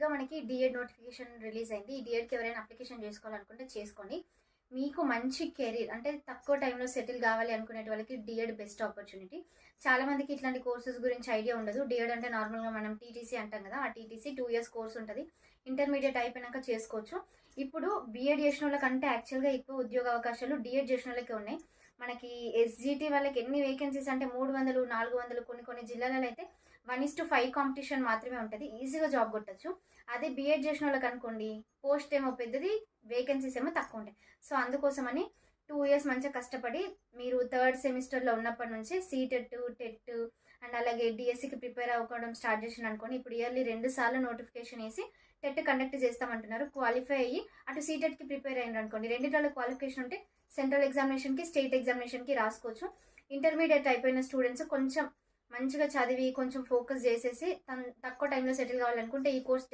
రీసెంట్గా మనకి D.Ed notification release అయింది. ఈ డిఎడ్కి ఎవరైనా అప్లికేషన్ చేసుకోవాలనుకుంటే చేసుకోండి. మీకు మంచి కెరీర్ అంటే తక్కువ టైంలో సెటిల్ కావాలి అనుకునే వాళ్ళకి డిఎడ్ బెస్ట్ ఆపర్చునిటీ. చాలా మందికి ఇట్లాంటి కోర్సెస్ గురించి ఐడియా ఉండదు. డిఎడ్ అంటే నార్మల్గా మనం టీటీసీ అంటాం కదా, ఆ టీటీసీ 2 years కోర్స్ ఉంటుంది. ఇంటర్మీడియట్ అయిపోయినాక చేసుకోవచ్చు. ఇప్పుడు బీఎడ్ చేసిన వాళ్ళకంటే యాక్చువల్గా ఎక్కువ ఉద్యోగ అవకాశాలు డిఎడ్ చేసిన వాళ్ళకే ఉన్నాయి. మనకి ఎస్జిటి వాళ్ళకి ఎన్ని వేకెన్సీస్ అంటే 300, 400, కొన్ని జిల్లాలలో అయితే 1:5 కాంపిటీషన్ మాత్రమే ఉంటుంది. ఈజీగా జాబ్ కొట్టచ్చు. అదే బీఎడ్ చేసిన వాళ్ళకి అనుకోండి, పోస్ట్ ఏమో పెద్దది, వేకెన్సీస్ ఏమో తక్కువ ఉంటాయి. సో అందుకోసమని 2 years మంచిగా కష్టపడి మీరు 3rd సెమిస్టర్లో ఉన్నప్పటి నుంచి సీటెట్, టెట్ అండ్ అలాగే డిఎస్సికి ప్రిపేర్ అవ్వడం స్టార్ట్ చేసిన అనుకోండి. ఇప్పుడు ఇయర్లీ 2 సార్లు నోటిఫికేషన్ వేసి టెట్ కండక్ట్ చేస్తామంటున్నారు. క్వాలిఫై అయ్యి అటు సీటెట్కి ప్రిపేర్ అయినారు అనుకోండి, రెండింటిలో క్వాలిఫికేషన్ ఉంటే సెంట్రల్ ఎగ్జామినేషన్కి, స్టేట్ ఎగ్జామినేషన్కి రాసుకోవచ్చు. ఇంటర్మీడియట్ అయిపోయిన స్టూడెంట్స్ కొంచెం మంచిగా చదివి కొంచెం ఫోకస్ చేసేసి తక్కువ టైంలో సెటిల్ కావాలనుకుంటే ఈ కోర్స్